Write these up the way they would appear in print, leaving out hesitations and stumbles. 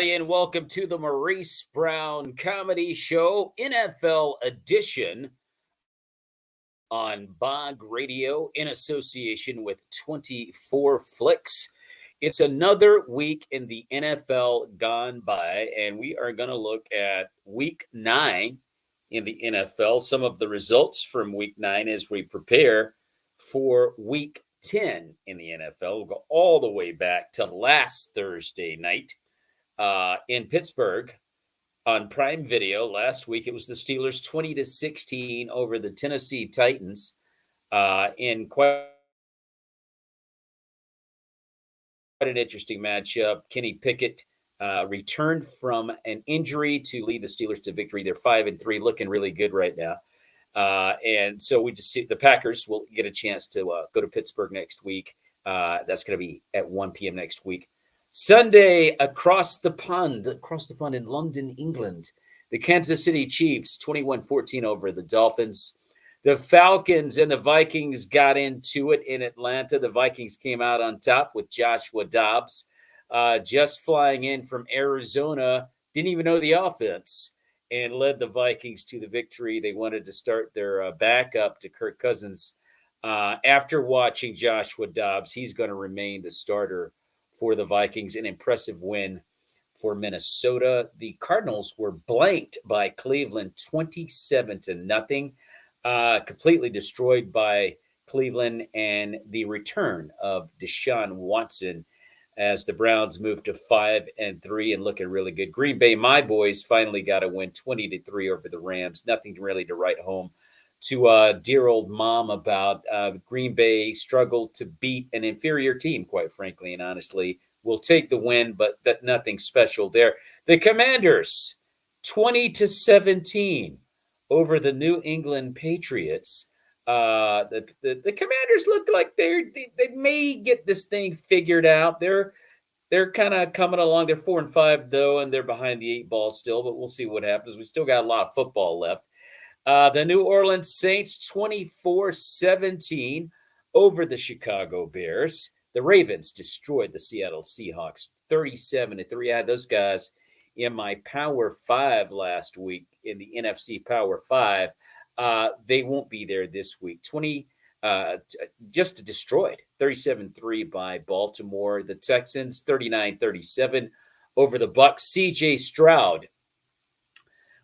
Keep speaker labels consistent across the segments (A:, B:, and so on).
A: everybody, and welcome to the Maurice Brown Comedy Show, NFL edition on Bog Radio in association with 24 Flicks. It's another week in the NFL gone by, and we are going to look at week 9 in the NFL, some of the results from week 9 as we prepare for week 10 in the NFL. We'll go all the way back to last Thursday night in Pittsburgh on Prime Video. Last week, it was the Steelers 20-16 over the Tennessee Titans in quite an interesting matchup. Kenny Pickett returned from an injury to lead the Steelers to victory. They're 5-3, looking really good right now. And so we just see the Packers will get a chance to go to Pittsburgh next week. That's going to be at 1 p.m. next week. Sunday, across the pond in London, England, the Kansas City Chiefs 21-14 over the Dolphins. The Falcons and the Vikings got into it in Atlanta. The Vikings came out on top with Joshua Dobbs just flying in from Arizona. Didn't even know the offense and led the Vikings to the victory. They wanted to start their backup to Kirk Cousins. After watching Joshua Dobbs, he's going to remain the starter for the Vikings. An impressive win for Minnesota. The Cardinals were blanked by Cleveland 27-0. Completely destroyed by Cleveland, and the return of Deshaun Watson as the Browns moved to 5-3 and looking really good. Green Bay, my boys, finally got a win 20-3 over the Rams. Nothing really to write home to dear old mom about. Green Bay struggled to beat an inferior team, quite frankly, and honestly. We'll take the win, but nothing special there. The Commanders, 20-17 over the New England Patriots. The Commanders look like they may get this thing figured out. They're kind of coming along. They're 4-5 though, and they're behind the 8 ball still. But we'll see what happens. We still got a lot of football left. The New Orleans Saints 24-17 over the Chicago Bears. The Ravens destroyed the Seattle Seahawks 37-3. I had those guys in my Power 5 last week in the NFC Power 5. They won't be there this week. Just destroyed 37-3 by Baltimore. The Texans 39-37 over the Bucs. CJ Stroud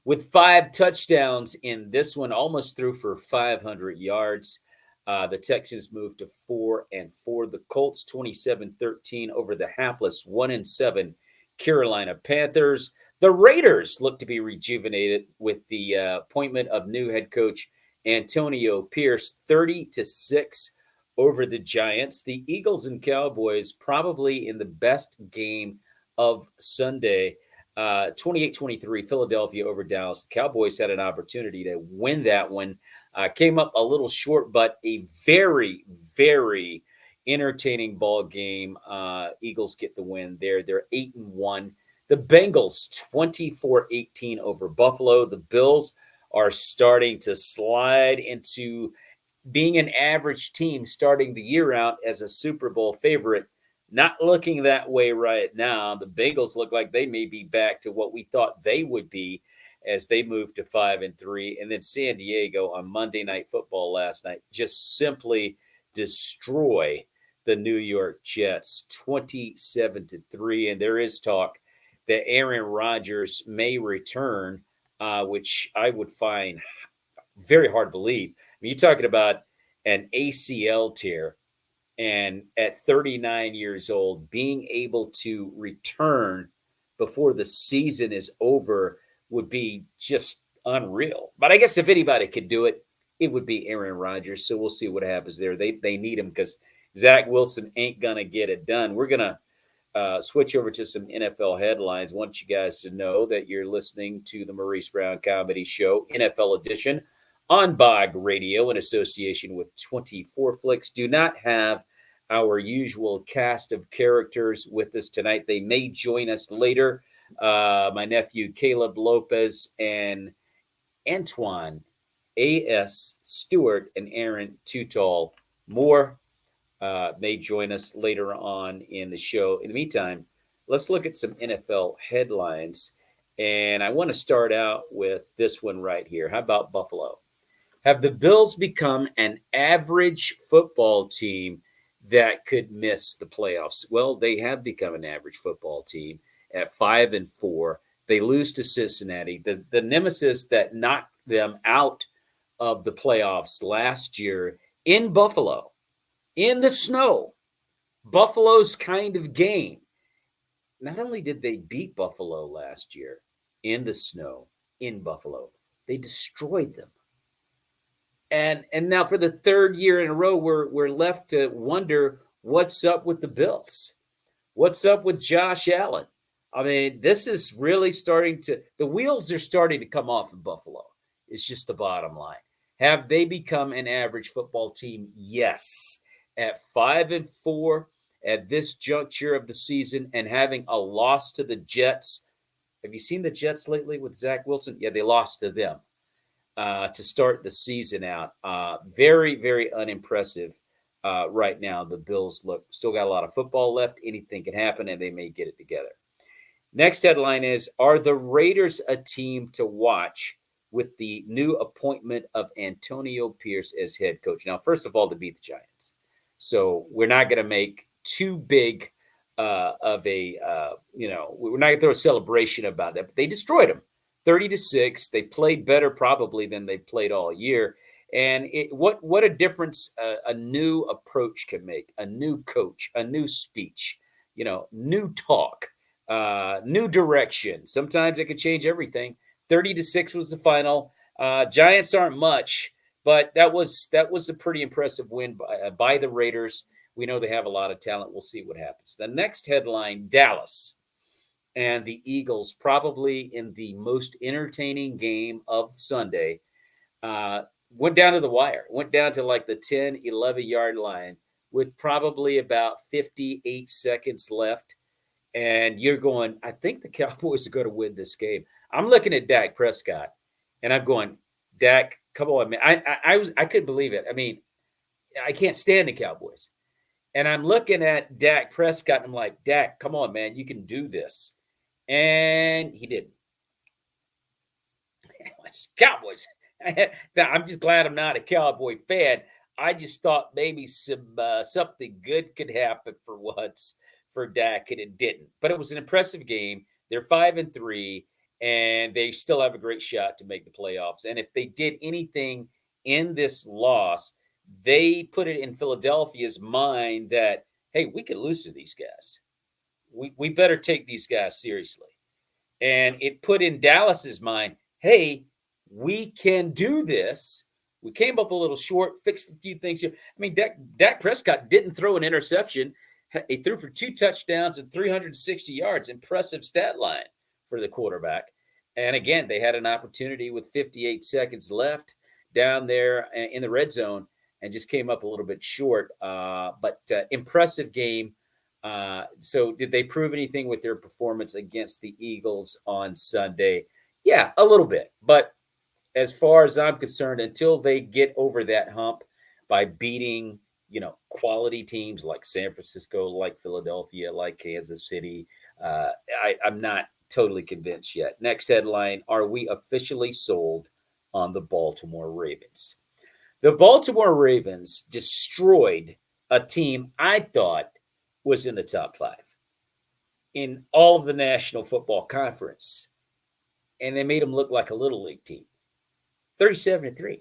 A: with 5 touchdowns in this one, almost threw for 500 yards. The Texans moved to 4-4. The Colts 27-13 over the hapless 1-7 Carolina Panthers. The Raiders look to be rejuvenated with the appointment of new head coach Antonio Pierce, 30-6 over the Giants. The Eagles and Cowboys probably in the best game of Sunday. 28-23 Philadelphia over Dallas. The Cowboys had an opportunity to win that one. Came up a little short, but a very, very entertaining ball game. Eagles get the win there. They're 8-1. The Bengals 24-18 over Buffalo. The Bills are starting to slide into being an average team starting the year out as a Super Bowl favorite. Not looking that way right now. The Bengals look like they may be back to what we thought they would be as they move to 5-3. And then San Diego on Monday Night Football last night just simply destroy the New York Jets 27-3. And there is talk that Aaron Rodgers may return, which I would find very hard to believe. I mean, you're talking about an ACL tear. And at 39 years old, being able to return before the season is over would be just unreal. But I guess if anybody could do it, it would be Aaron Rodgers. So we'll see what happens there. They need him because Zach Wilson ain't going to get it done. We're going to switch over to some NFL headlines. I want you guys to know that you're listening to the Maurice Brown Comedy Show, NFL edition, on Bog Radio in association with 24 Flicks. Do not have our usual cast of characters with us tonight. They may join us later. My nephew Caleb Lopes and Antoine A.S. Stewart and Aaron Too Moore may join us later on in the show. In the meantime, let's look at some NFL headlines. And I want to start out with this one right here. How about Buffalo? Have the Bills become an average football team that could miss the playoffs? Well, they have become an average football team at 5-4. They lose to Cincinnati, the nemesis that knocked them out of the playoffs last year in Buffalo, in the snow. Buffalo's kind of game. Not only did they beat Buffalo last year in the snow in Buffalo, they destroyed them. And now for the third year in a row, we're left to wonder what's up with the Bills. What's up with Josh Allen? I mean, this is really starting to the wheels are starting to come off in Buffalo. It's just the bottom line. Have they become an average football team? Yes. At 5-4 at this juncture of the season and having a loss to the Jets. Have you seen the Jets lately with Zach Wilson? Yeah, they lost to them to start the season out. Very, very unimpressive right now. The Bills look still got a lot of football left. Anything can happen, and they may get it together. Next headline is: Are the Raiders a team to watch with the new appointment of Antonio Pierce as head coach? Now, first of all, to beat the Giants, so we're not going to make too big of a we're not going to throw a celebration about that. But they destroyed them. 30-6. They played better probably than they played all year. And what a difference a new approach can make. A new coach, a new speech, new talk, new direction. Sometimes it could change everything. 30-6 was the final. Giants aren't much, but that was a pretty impressive win by the Raiders. We know they have a lot of talent. We'll see what happens. The next headline: Dallas and the Eagles, probably in the most entertaining game of Sunday, uh, went down to the wire, went down to like the 10, 11-yard line with probably about 58 seconds left. And you're going, I think the Cowboys are going to win this game. I'm looking at Dak Prescott, and I'm going, Dak, come on, man. I couldn't believe it. I mean, I can't stand the Cowboys. And I'm looking at Dak Prescott, and I'm like, Dak, come on, man. You can do this. And he didn't. Cowboys. I'm just glad I'm not a Cowboy fan. I just thought maybe something good could happen for once for Dak, and it didn't. But it was an impressive game. They're 5-3, and they still have a great shot to make the playoffs. And if they did anything in this loss, they put it in Philadelphia's mind that, hey, we could lose to these guys. We better take these guys seriously. And it put in Dallas's mind, hey, we can do this. We came up a little short, fixed a few things here. I mean, Dak Prescott didn't throw an interception. He threw for 2 touchdowns and 360 yards. Impressive stat line for the quarterback. And again, they had an opportunity with 58 seconds left down there in the red zone and just came up a little bit short. But impressive game. So did they prove anything with their performance against the Eagles on Sunday? Yeah, a little bit. But as far as I'm concerned, until they get over that hump by beating, quality teams like San Francisco, like Philadelphia, like Kansas City, I'm not totally convinced yet. Next headline: Are we officially sold on the Baltimore Ravens? The Baltimore Ravens destroyed a team I thought was in the top 5 in all of the National Football Conference, and they made them look like a little league team, 37-3.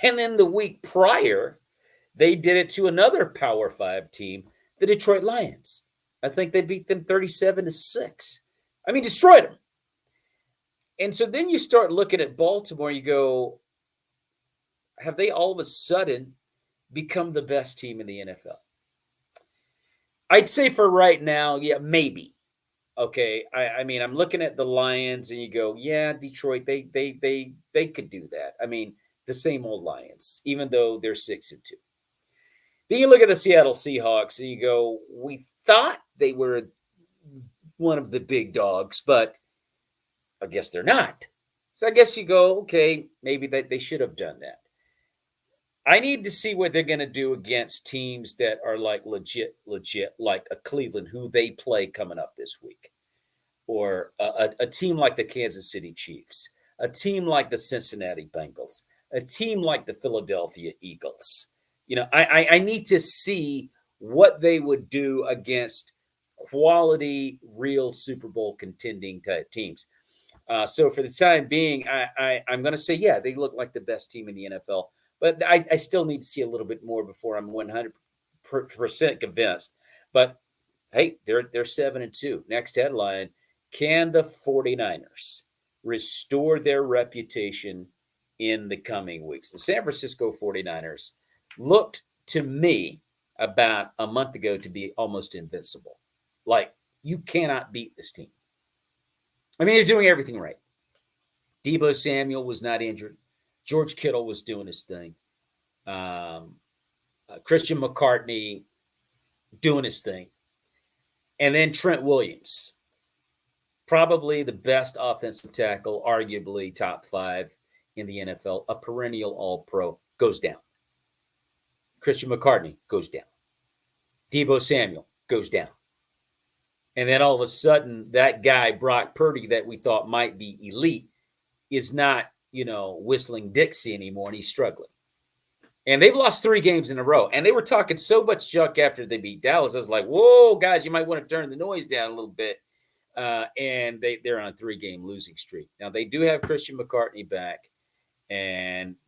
A: And then the week prior, they did it to another Power 5 team, the Detroit Lions. I think they beat them 37-6. I mean, destroyed them. And so then you start looking at Baltimore, you go, have they all of a sudden become the best team in the NFL? I'd say for right now, yeah, maybe. Okay, I mean, I'm looking at the Lions, and you go, yeah, Detroit, they could do that. I mean, the same old Lions, even though they're 6-2. Then you look at the Seattle Seahawks, and you go, we thought they were one of the big dogs, but I guess they're not. So I guess you go, okay, maybe that they should have done that. I need to see what they're going to do against teams that are like legit, like a Cleveland, who they play coming up this week, or a team like the Kansas City Chiefs, a team like the Cincinnati Bengals, a team like the Philadelphia Eagles. I need to see what they would do against quality, real Super Bowl contending type teams. So for the time being, I'm going to say, yeah, they look like the best team in the NFL, but I still need to see a little bit more before I'm 100% convinced. But hey, they're 7-2. Next headline: Can the 49ers restore their reputation in the coming weeks? The San Francisco 49ers looked to me about a month ago to be almost invincible. Like, you cannot beat this team. I mean, they're doing everything right. Deebo Samuel was not injured. George Kittle was doing his thing. Um, Christian McCartney doing his thing. And then Trent Williams, probably the best offensive tackle, arguably top 5 in the NFL, a perennial All-Pro, goes down. Christian McCartney goes down. Deebo Samuel goes down. And then all of a sudden, that guy, Brock Purdy, that we thought might be elite, is not, whistling Dixie anymore, and he's struggling. And they've lost 3 games in a row. And they were talking so much junk after they beat Dallas. I was like, whoa, guys, you might want to turn the noise down a little bit. And they're on a 3-game losing streak. Now, they do have Christian McCartney back,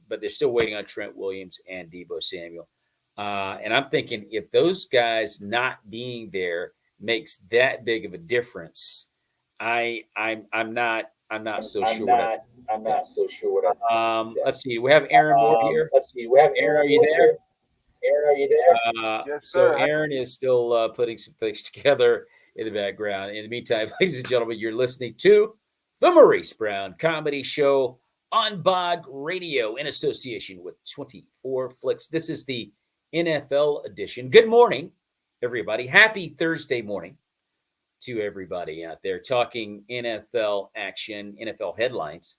A: but they're still waiting on Trent Williams and Deebo Samuel. And I'm thinking, if those guys not being there makes that big of a difference, I'm not so sure.
B: I'm not so sure.
A: Let's see. We have Aaron Moore here. Aaron, are you there?
B: Aaron, are you there?
C: Yes,
A: So
C: sir.
A: Aaron is still putting some things together in the background. In the meantime, ladies and gentlemen, you're listening to the Maurice Brown Comedy Show on Bog Radio in association with 24 Flicks. This is the NFL edition. Good morning, everybody. Happy Thursday morning to everybody out there talking NFL action, NFL headlines.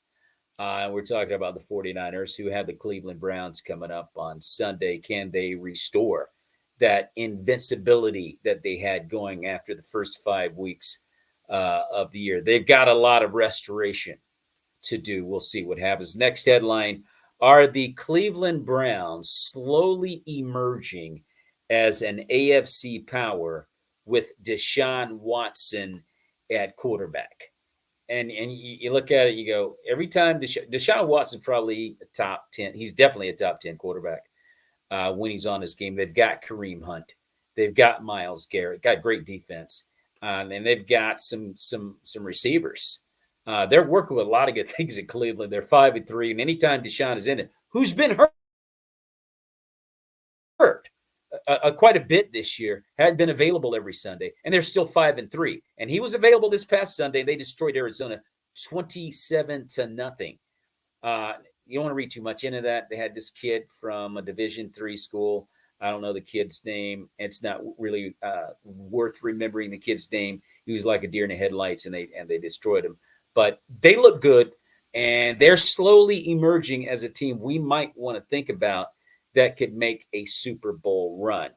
A: We're talking about the 49ers, who have the Cleveland Browns coming up on Sunday. Can they restore that invincibility that they had going after the first 5 weeks of the year? They've got a lot of restoration to do. We'll see what happens. Next headline: Are the Cleveland Browns slowly emerging as an AFC power with Deshaun Watson at quarterback? And you look at it, you go, every time Deshaun Watson probably a top 10. He's definitely a top 10 quarterback when he's on his game. They've got Kareem Hunt, they've got Myles Garrett, got great defense, and they've got some receivers. They're working with a lot of good things in Cleveland. They're 5-3, and anytime Deshaun is in it, who's been hurt quite a bit this year, hadn't been available every Sunday, and they're still 5-3. And he was available this past Sunday. They destroyed Arizona 27-0. You don't want to read too much into that. They had this kid from a Division III school. I don't know the kid's name. It's not really worth remembering the kid's name. He was like a deer in the headlights, and they destroyed him. But they look good, and they're slowly emerging as a team we might want to think about that could make a Super Bowl run.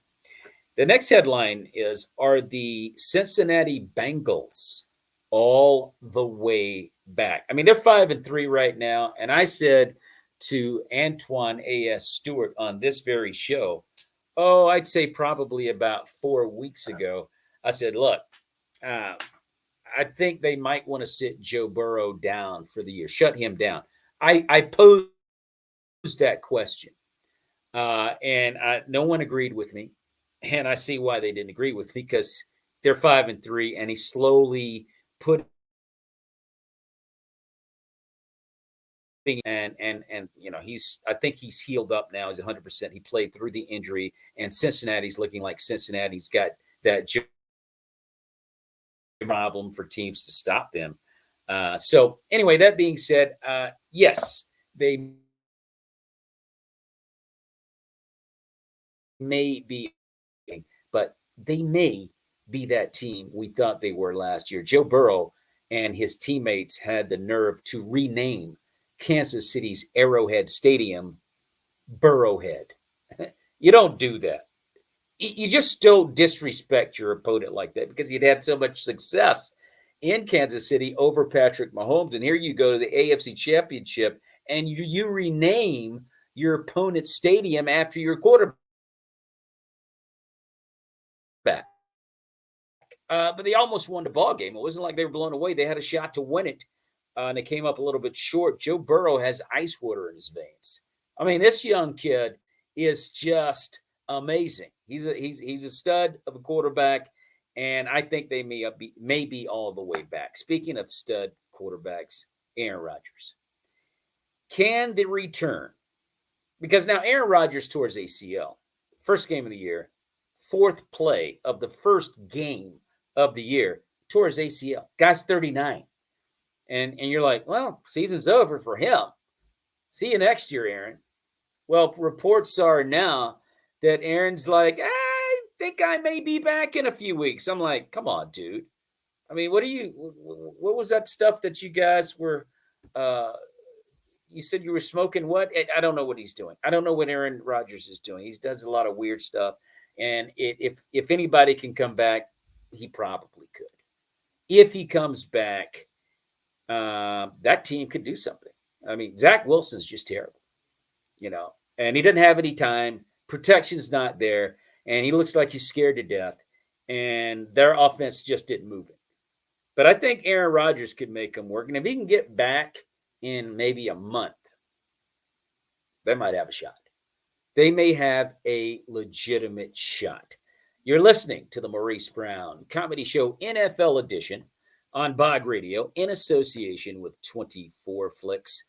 A: The next headline is: Are the Cincinnati Bengals all the way back? I mean, they're 5-3 right now. And I said to Antoine A.S. Stewart on this very show, I'd say probably about 4 weeks ago, I said, look, I think they might want to sit Joe Burrow down for the year, shut him down. I posed that question. And no one agreed with me, and I see why they didn't agree with me, because they're 5-3, and he's slowly putting and I think he's healed up now. He's 100%. He played through the injury, and Cincinnati's looking like Cincinnati's got that problem for teams to stop them. So anyway, that being said, yes, they may be, but they may be that team we thought they were last year. Joe Burrow and his teammates had the nerve to rename Kansas City's Arrowhead Stadium Burrowhead. You don't do that. You just don't disrespect your opponent like that because you'd had so much success in Kansas City over Patrick Mahomes. And here you go to the AFC Championship and you rename your opponent's stadium after your quarterback. But they almost won the ball game. It wasn't like they were blown away. They had a shot to win it, and they came up a little bit short. Joe Burrow has ice water in his veins. I mean, this young kid is just amazing. He's a stud of a quarterback, and I think they may be all the way back. Speaking of stud quarterbacks, Aaron Rodgers, can the return, because now Aaron Rodgers tore his ACL, first game of the year, fourth play of the first game of the year, tore his ACL. Guy's 39. And you're like, well, season's over for him. See you next year, Aaron. Well, reports are now that Aaron's like, I think I may be back in a few weeks. I'm like, come on, dude. I mean, what was that stuff that you guys were, uh, you said you were smoking what? I don't know what he's doing. I don't know what Aaron Rodgers is doing. He does a lot of weird stuff. And if anybody can come back, he probably could. If he comes back, that team could do something. I mean, Zach Wilson's just terrible, and he doesn't have any time. Protection's not there, and he looks like he's scared to death. And their offense just didn't move it. But I think Aaron Rodgers could make them work. And if he can get back in maybe a month, they might have a shot. They may have a legitimate shot. You're listening to the Maurice Brown Comedy Show NFL Edition on Bog Radio in association with 24 Flicks.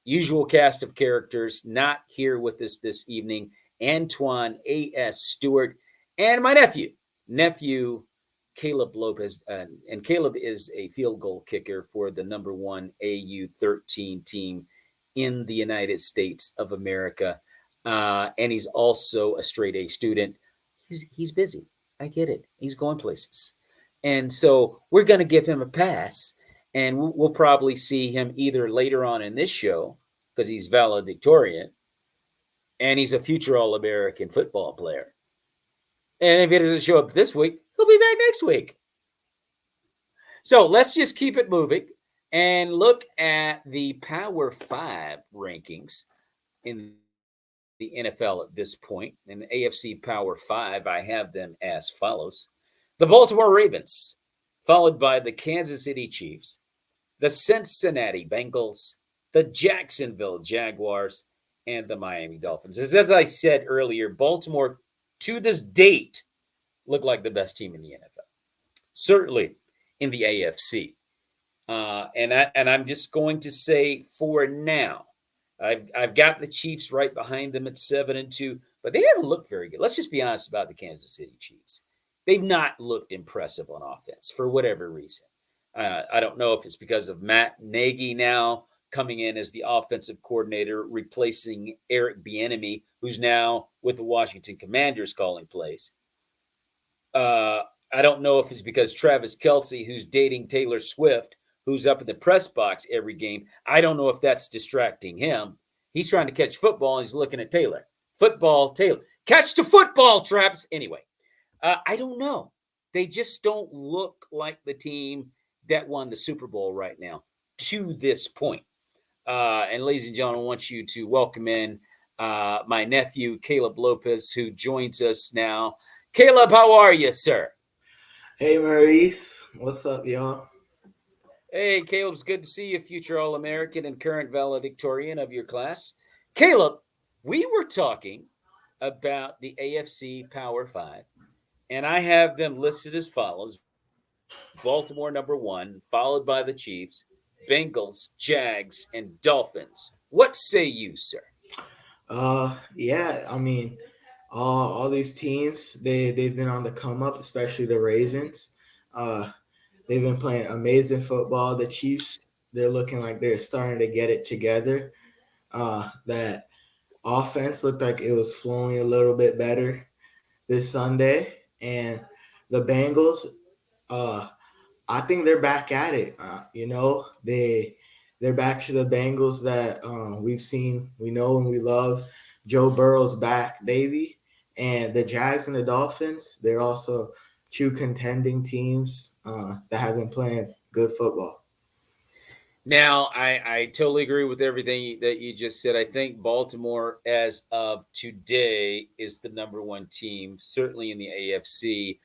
A: Usual cast of characters not here with us this evening. Antoine A.S. Stewart and my nephew Caleb Lopes. And Caleb is a field goal kicker for the number one AU13 team in the United States of America. And he's also a straight A student. He's busy. I get it. He's going places. And so we're going to give him a pass. And we'll probably see him either later on in this show because he's valedictorian and he's a future All-American football player. And if he doesn't show up this week, he'll be back next week. So let's just keep it moving and look at the Power 5 rankings in the NFL at this point. In the AFC Power 5, I have them as follows. The Baltimore Ravens, followed by the Kansas City Chiefs, the Cincinnati Bengals, the Jacksonville Jaguars, and the Miami Dolphins. As I said earlier, Baltimore, to this date, look like the best team in the NFL. Certainly in the AFC. And I'm just going to say for now, I've got the Chiefs right behind them at 7-2, but they haven't looked very good. Let's just be honest about the Kansas City Chiefs. They've not looked impressive on offense for whatever reason. I don't know if it's because of Matt Nagy now coming in as the offensive coordinator, replacing Eric Bieniemy, who's now with the Washington Commanders calling plays. I don't know if it's because Travis Kelce, who's dating Taylor Swift, who's up in the press box every game. I don't know if that's distracting him. He's trying to catch football and he's looking at Taylor. Football, Taylor. Catch the football, Travis. Anyway, I don't know. They just don't look like the team that won the Super Bowl right now to this point. And ladies and gentlemen, I want you to welcome in my nephew, Caleb Lopes, who joins us now. Caleb, how are you, sir?
C: Hey Maurice, what's up, y'all?
A: Hey, Caleb's good to see you, future All-American and current valedictorian of your class. Caleb, we were talking about the AFC Power 5, and I have them listed as follows. Baltimore number 1, followed by the Chiefs, Bengals, Jags, and Dolphins. What say you, sir?
C: Yeah, I mean, all these teams they've been on the come up, especially the Ravens. Uh, they've been playing amazing football. The Chiefs, they're looking like they're starting to get it together. That offense looked like it was flowing a little bit better this Sunday, and the Bengals, uh, I think they're back at it. They they're back to the Bengals that we've seen, we know, and we love. Joe Burrow's back, baby. And the Jags and the Dolphins, they're also two contending teams that have been playing good football.
A: Now, I totally agree with everything that you just said. I think Baltimore, as of today, is the number one team, certainly in the AFC,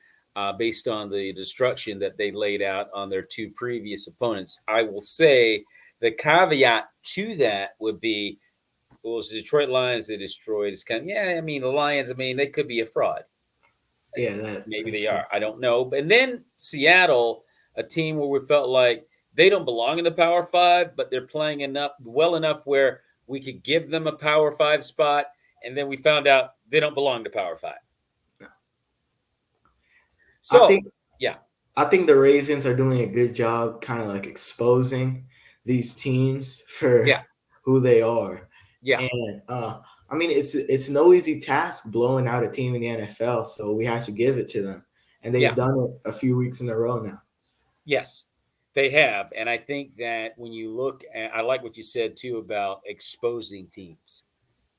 A: based on the destruction that they laid out on their two previous opponents. I will say the caveat to that would be, well, it's the Detroit Lions they destroyed. It's kind of, yeah, I mean, the Lions, I mean, they could be a fraud.
C: Yeah,
A: Maybe
C: that's
A: they
C: true.
A: are. I don't know. And then Seattle, a team where we felt like they don't belong in the Power Five, but they're playing well enough where we could give them a Power Five spot. And then we found out they don't belong to Power Five.
C: I
A: So,
C: think
A: yeah,
C: I think the Ravens are doing a good job kind of like exposing these teams for
A: yeah,
C: who they are.
A: yeah,
C: And I mean, it's no easy task blowing out a team in the NFL, so we have to give it to them. And they've
A: yeah.
C: done it a few weeks in a row now.
A: Yes, they have. And I think that when you look at, I like what you said too about exposing teams.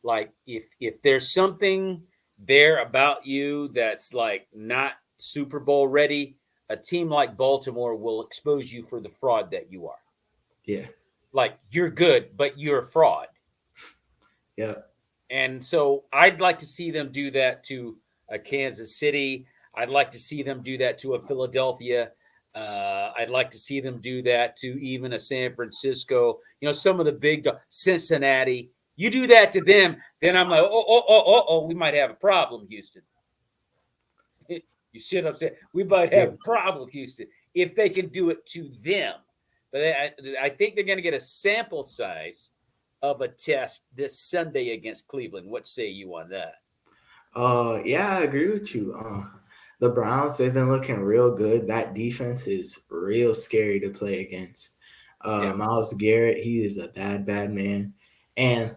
A: Like if there's something there about you that's like not Super Bowl ready, a team like Baltimore will expose you for the fraud that you are.
C: Yeah.
A: Like you're good, but you're a fraud.
C: Yeah.
A: And so I'd like to see them do that to a Kansas City. I'd like to see them do that to a Philadelphia. I'd like to see them do that to even a San Francisco. You know, some of the big Cincinnati. You do that to them, then I'm like, we might have a problem, Houston. You see what I'm saying? We might
C: Yeah.
A: have a problem, Houston, if they can do it to them. But I think they're going to get a sample size of a test this Sunday against Cleveland. What say you on that?
C: Yeah, I agree with you. The Browns, they've been looking real good. That defense is real scary to play against.
A: Yeah.
C: Myles Garrett, he is a bad, bad man. And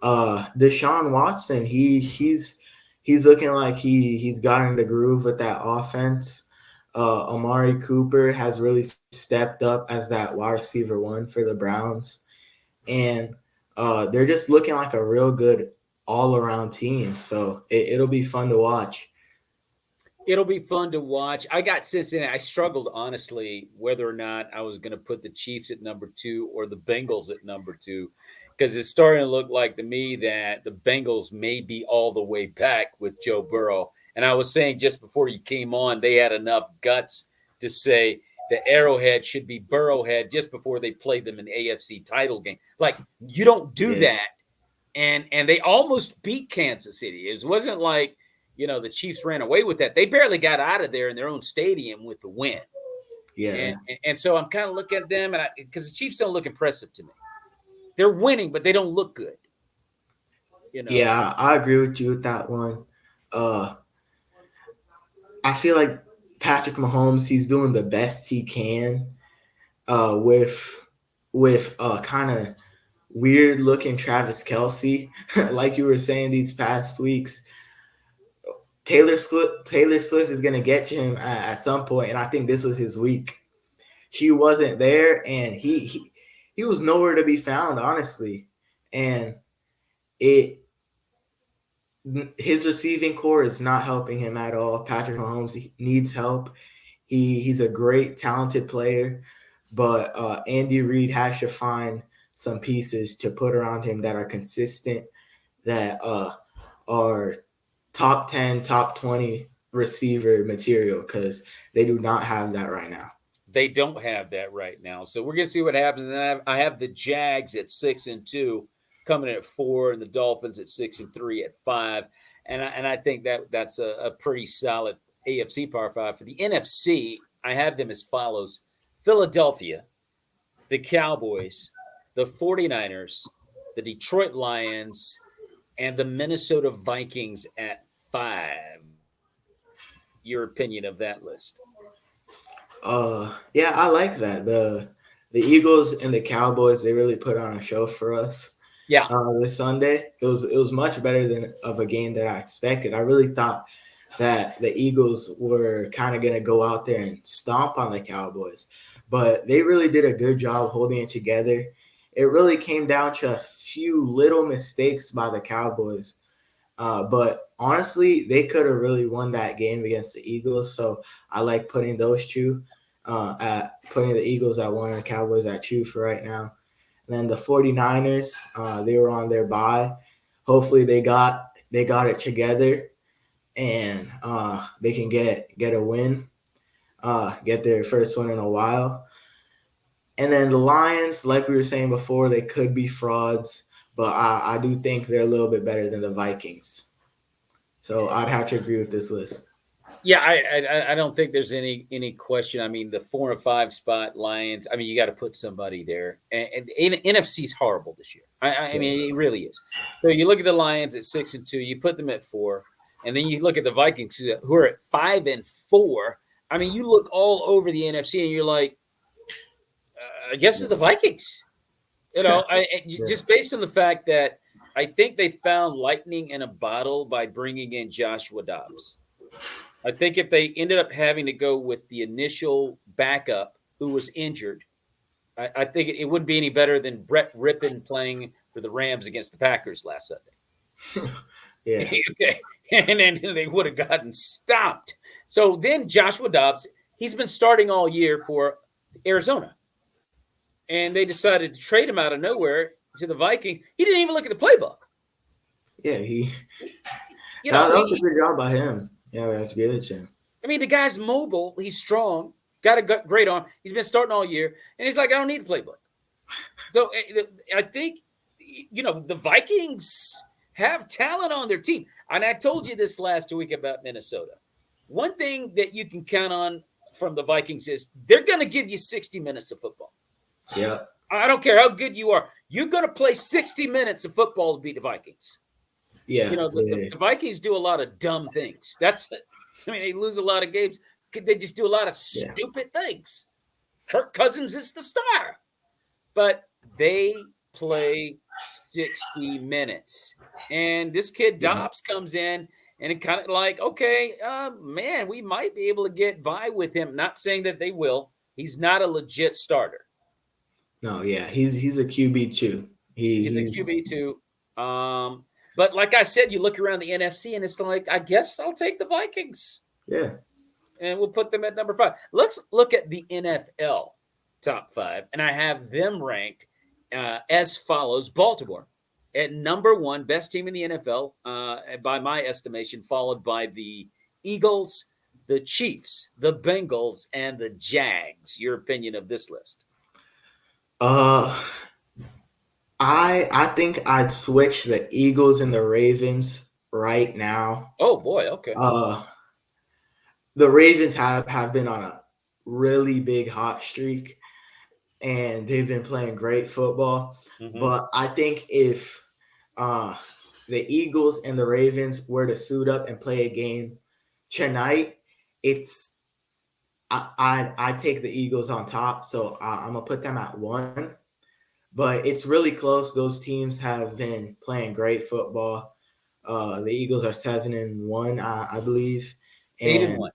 C: Deshaun Watson, he's looking like he's gotten the groove with that offense. Amari Cooper has really stepped up as that wide receiver one for the Browns, and they're just looking like a real good all around team. So it'll be fun to watch.
A: It'll be fun to watch. I got Cincinnati. I struggled honestly whether or not I was going to put the Chiefs at number 2 or the Bengals at number 2 because it's starting to look like to me that the Bengals may be all the way back with Joe Burrow. And I was saying just before you came on, they had enough guts to say the Arrowhead should be Burrowhead just before they played them in the AFC title game. Like you don't do
C: Yeah,
A: that, and they almost beat Kansas City. It wasn't like the Chiefs ran away with that. They barely got out of there in their own stadium with the win. And
C: yeah,
A: and so I'm kind of looking at them, and because the Chiefs don't look impressive to me. They're winning, but they don't look good. You know,
C: yeah. I agree with you with that one. Uh, I feel like Patrick Mahomes, he's doing the best he can with kind of weird looking Travis Kelsey, like you were saying these past weeks. Taylor Swift is gonna get to him at some point, and I think this was his week. She wasn't there, and he was nowhere to be found, honestly. And it his receiving core is not helping him at all. Patrick Mahomes needs help. He's a great, talented player, but Andy Reid has to find some pieces to put around him that are consistent, that are top 10, top 20 receiver material, because they do not have that right now.
A: they don't have that right now. So we're gonna see what happens. And then I have the Jags at 6-2, coming in at 4, and the Dolphins at 6-3 at 5. And I think that's a pretty solid AFC Power 5. For the NFC, I have them as follows: Philadelphia, the Cowboys, the 49ers, the Detroit Lions, and the Minnesota Vikings at 5. Your opinion of that list?
C: Yeah, I like that. The Eagles and the Cowboys, they really put on a show for us
A: Yeah,
C: this Sunday. It was much better than of a game that I expected. I really thought that the Eagles were kind of gonna go out there and stomp on the Cowboys, but they really did a good job holding it together. it really came down to a few little mistakes by the Cowboys. But honestly, they could have really won that game against the Eagles. So I like putting those two at putting the Eagles at one and the Cowboys at two for right now. And then the 49ers, they were on their bye. Hopefully they got it together and they can get a win, get their first one in a while. And then the Lions, like we were saying before, they could be frauds, but I do think they're a little bit better than the Vikings. So I'd have to agree with this list.
A: Yeah, I don't think there's any question. I mean, the 4 and 5 spot Lions. I mean, you got to put somebody there. And NFC's horrible this year. I mean, it really is. So you look at the Lions at 6-2. You put them at 4, and then you look at the Vikings who are at 5-4. I mean, you look all over the NFC, and you're like, I guess it's the Vikings.
C: Yeah.
A: Just based on the fact that I think they found lightning in a bottle by bringing in Joshua Dobbs. I think if they ended up having to go with the initial backup who was injured, I think it wouldn't be any better than Brett Rippon playing for the Rams against the Packers last Sunday.
C: Yeah.
A: Okay. And then they would have gotten stopped. So then Joshua Dobbs, he's been starting all year for Arizona. And they decided to trade him out of nowhere to the Vikings. He didn't even look at the playbook.
C: Yeah, that was a good job by him. Yeah, we have to give it to him.
A: I mean, the guy's mobile. He's strong. Got a great arm. He's been starting all year. And he's like, I don't need the playbook. So I think, the Vikings have talent on their team. And I told you this last week about Minnesota. One thing that you can count on from the Vikings is they're going to give you 60 minutes of football.
C: Yeah.
A: I don't care how good you are. You're going to play 60 minutes of football to beat the Vikings.
C: Yeah.
A: The Vikings do a lot of dumb things. They lose a lot of games. They just do a lot of stupid things. Kirk Cousins is the star. But they play 60 minutes. And this kid Dobbs comes in and it kind of like, okay, man, we might be able to get by with him. Not saying that they will. He's not a legit starter.
C: No, yeah, he's a QB too.
A: He's a QB too. But like I said, you look around the NFC and it's like, I guess I'll take the Vikings.
C: Yeah.
A: And we'll put them at number 5. Let's look at the NFL top 5. And I have them ranked as follows. Baltimore at number 1, best team in the NFL, by my estimation, followed by the Eagles, the Chiefs, the Bengals, and the Jags. Your opinion of this list?
C: I think I'd switch the Eagles and the Ravens right now.
A: Oh boy, okay.
C: The Ravens have been on a really big hot streak, and they've been playing great football.
A: Mm-hmm.
C: But I think if the Eagles and the Ravens were to suit up and play a game tonight, I take the Eagles on top, so I'm gonna put them at 1. But it's really close. Those teams have been playing great football. The Eagles are 7-1, I believe, and
A: 8-1.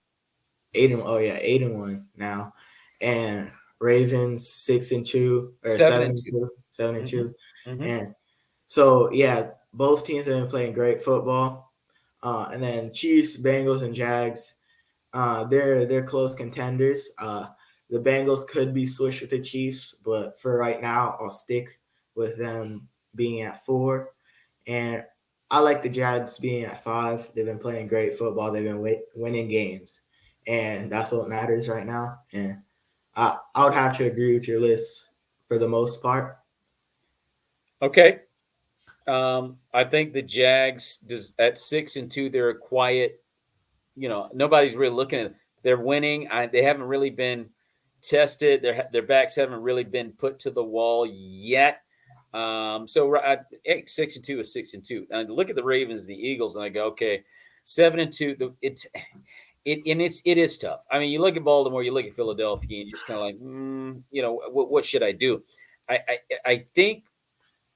C: 8-1. Oh yeah, 8-1 now, and Ravens 6-2 or
A: 7-2.
C: 7-2,
A: Mm-hmm.
C: and so yeah, both teams have been playing great football. And then Chiefs, Bengals, and Jags. They're close contenders. The Bengals could be switched with the Chiefs, but for right now, I'll stick with them being at 4. And I like the Jags being at 5. They've been playing great football. They've been winning games, and that's what matters right now. And I would have to agree with your list for the most part.
A: Okay. I think the Jags at 6-2. They're a quiet. Nobody's really looking at. They're winning. They haven't really been tested. Their backs haven't really been put to the wall yet. So 6-2 is 6-2. And look at the Ravens, the Eagles, and I go, okay, 7-2. It is tough. I mean, you look at Baltimore, you look at Philadelphia, and you're just kind of like, what should I do? I think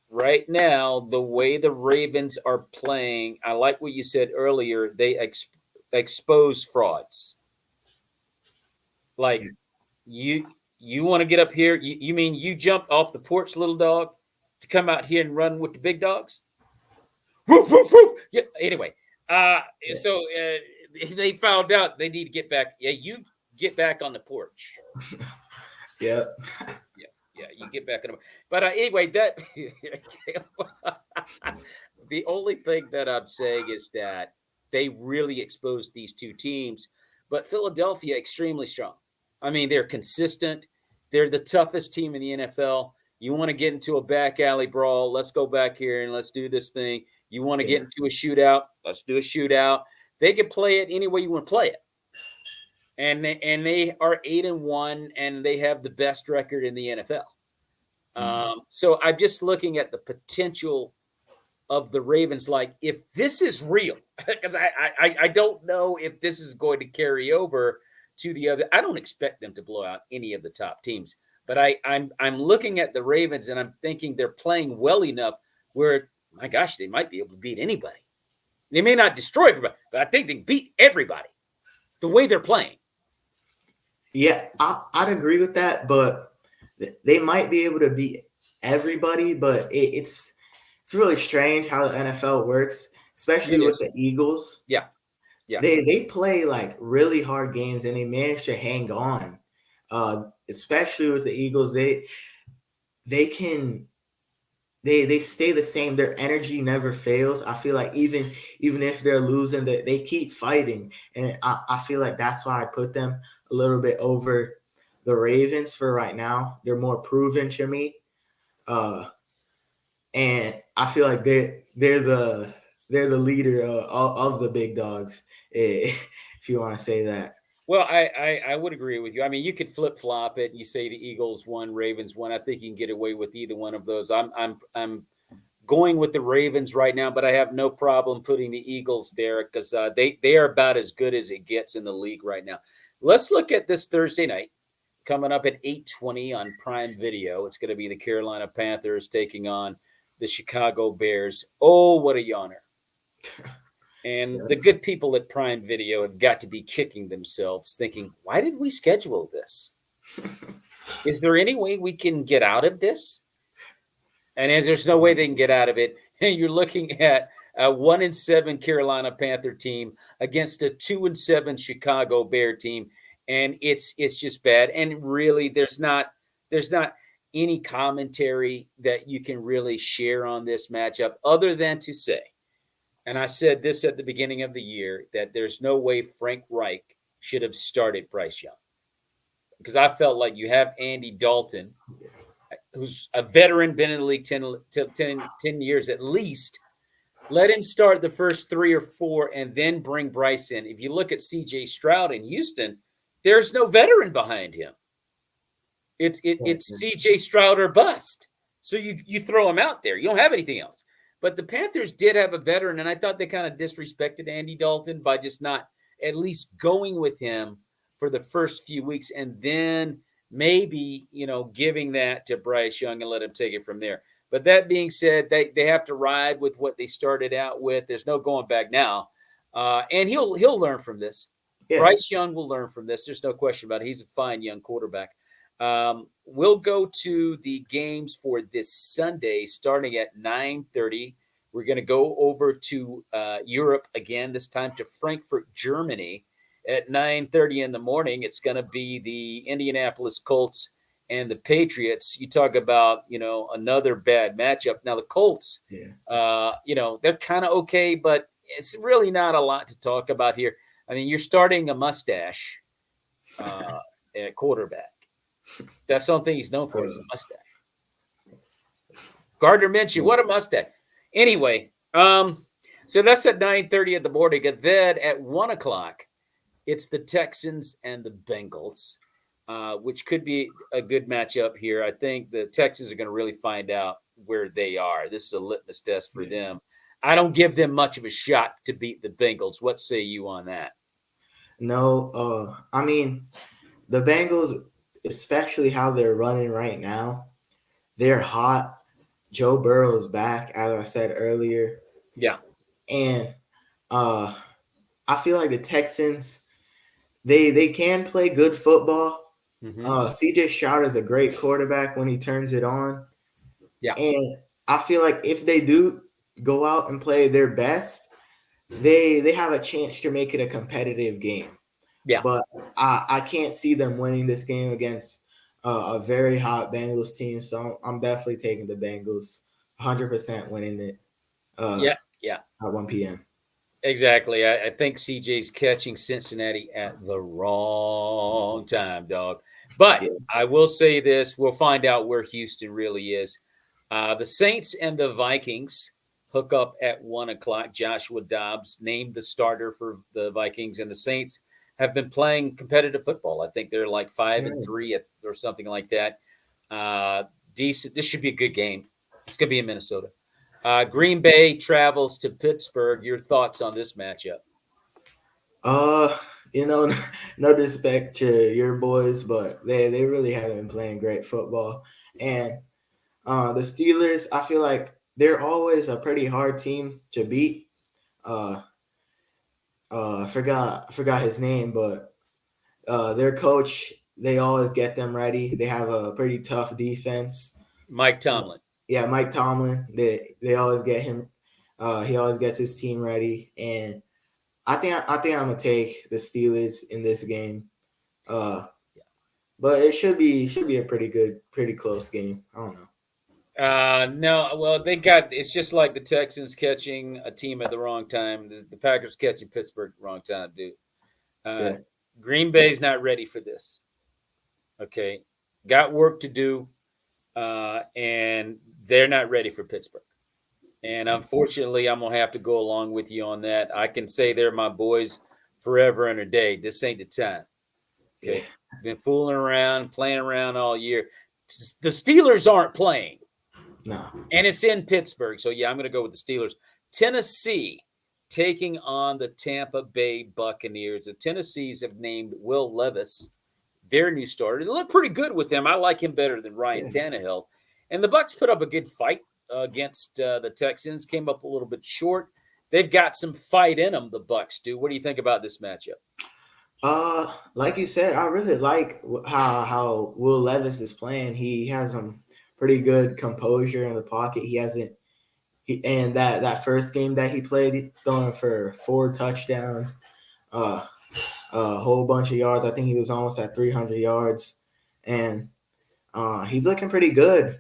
A: right now the way the Ravens are playing, I like what you said earlier. They expose frauds. Like You want to get up here? You mean you jumped off the porch, little dog, to come out here and run with the big dogs? Woof, woof, woof. Yeah. Anyway, uh,
C: Yeah.
A: so they found out they need to get back. Yeah, you get back on the porch.
C: Yep.
A: Yeah, yeah, you get back on the. But anyway, that the only thing that I'm saying is that they really exposed these two teams, but Philadelphia extremely strong. I mean, they're consistent. They're the toughest team in the NFL. You want to get into a back alley brawl? Let's go back here and let's do this thing. You want to get
C: Yeah.
A: into a shootout? Let's do a shootout. They can play it any way you want to play it. And they are 8-1, and they have the best record in the NFL. So I'm just looking at the potential of the Ravens. Like, if this is real, because I don't know if this is going to carry over to the other. I don't expect them to blow out any of the top teams, but I'm looking at the Ravens and I'm thinking they're playing well enough where, my gosh, they might be able to beat anybody. They may not destroy everybody, but I think they beat everybody the way they're playing.
C: Yeah, I'd agree with that, but they might be able to beat everybody. But it's really strange how the NFL works, especially
A: It
C: with
A: is.
C: the Eagles.
A: Yeah. Yeah.
C: They play like really hard games and they manage to hang on. Especially with the Eagles, they can they stay the same. Their energy never fails. I feel like even if they're losing, they keep fighting, and I feel like that's why I put them a little bit over the Ravens for right now. They're more proven to me, and I feel like they're the leader of the big dogs, if you want to say that.
A: Well, I would agree with you. I mean, you could flip flop it. You say the Eagles won, Ravens won. I think you can get away with either one of those. I'm going with the Ravens right now, but I have no problem putting the Eagles there because they are about as good as it gets in the league right now. Let's look at this Thursday night coming up at 8:20 on Prime Video. It's going to be the Carolina Panthers taking on the Chicago Bears. Oh, what a yawner! And the good people at Prime Video have got to be kicking themselves, thinking, "Why did we schedule this? Is there any way we can get out of this?" And as there's no way they can get out of it, you're looking at a 1-7 Carolina Panther team against a 2-7 Chicago Bear team, and it's just bad. And really, there's not any commentary that you can really share on this matchup other than to say, and I said this at the beginning of the year, that there's no way Frank Reich should have started Bryce Young, because I felt like you have Andy Dalton, who's a veteran, been in the league 10 years at least. Let him start the first 3 or 4 and then bring Bryce in. If you look at CJ Stroud in Houston, there's no veteran behind him. It's CJ Stroud or bust. So you throw him out there. You don't have anything else. But the Panthers did have a veteran, and I thought they kind of disrespected Andy Dalton by just not at least going with him for the first few weeks and then maybe, giving that to Bryce Young and let him take it from there. But that being said, they have to ride with what they started out with. There's no going back now. And he'll learn from this.
C: Yeah.
A: Bryce Young will learn from this. There's no question about it. He's a fine young quarterback. We'll go to the games for this Sunday starting at 9:30. We're going to go over to Europe again, this time to Frankfurt, Germany at 9:30 in the morning. It's going to be the Indianapolis Colts and the Patriots. You talk about, another bad matchup. Now the Colts, they're kind of okay, but it's really not a lot to talk about here. I mean, you're starting a mustache at quarterback. That's the only thing he's known for is a mustache. Gardner Minshew, what a mustache. Anyway, so that's at 9:30 in the morning. And then at 1 o'clock, it's the Texans and the Bengals, which could be a good matchup here. I think the Texans are going to really find out where they are. This is a litmus test for them. I don't give them much of a shot to beat the Bengals. What say you on that?
C: No, I mean, the Bengals, especially how they're running right now, they're hot. Joe Burrow's back, as I said earlier.
A: Yeah.
C: And I feel like the Texans, they can play good football,
A: Mm-hmm.
C: CJ Stroud is a great quarterback when he turns it on.
A: Yeah.
C: And I feel like if they do go out and play their best, they have a chance to make it a competitive game.
A: Yeah.
C: But I can't see them winning this game against a very hot Bengals team. So I'm definitely taking the Bengals 100% winning it
A: Yeah. Yeah.
C: at 1 p.m.
A: Exactly. I think CJ's catching Cincinnati at the wrong time, dog. But
C: Yeah,
A: I will say this: we'll find out where Houston really is. The Saints and the Vikings hook up at 1 o'clock. Joshua Dobbs named the starter for the Vikings, and the Saints have been playing competitive football. I think they're like 5-3 or something like that. Uh, Decent. This should be a good game. It's going to be in Minnesota. Green Bay travels to Pittsburgh. Your thoughts on this matchup?
C: Uh, you know, no disrespect to your boys, but they really haven't been playing great football. And the Steelers, I feel like they're always a pretty hard team to beat. Uh, I forgot his name, but their coach, they always get them ready. They have a pretty tough defense.
A: Mike Tomlin.
C: Yeah, Mike Tomlin, they always get him. He always gets his team ready, and I think I'm gonna take the Steelers in this game. Uh, but it should be a pretty close game. I don't know.
A: No, well, they got it's just like the Texans catching a team at the wrong time. The Packers catching Pittsburgh at the wrong time, dude. Uh,
C: Yeah,
A: Green Bay's not ready for this. Okay, got work to do, and they're not ready for Pittsburgh. And unfortunately, I'm gonna have to go along with you on that. I can say they're my boys forever and a day. This ain't the time.
C: yeah,
A: Okay, been fooling around, playing around all year. The Steelers aren't playing,
C: no,
A: and it's in Pittsburgh. So yeah, I'm going to go with the Steelers. Tennessee taking on the Tampa Bay Buccaneers. The Tennessees have named Will Levis their new starter. They look pretty good with him. I like him better than Ryan
C: yeah.
A: Tannehill. And the Bucks put up a good fight against the Texans. Came up a little bit short. They've got some fight in them. The Bucks do. What do you think about this matchup?
C: Like you said, I really like how Will Levis is playing. He has some pretty good composure in the pocket. He hasn't and that first game that he played, throwing for 4 touchdowns, uh, a whole bunch of yards. I think he was almost at 300 yards, and he's looking pretty good.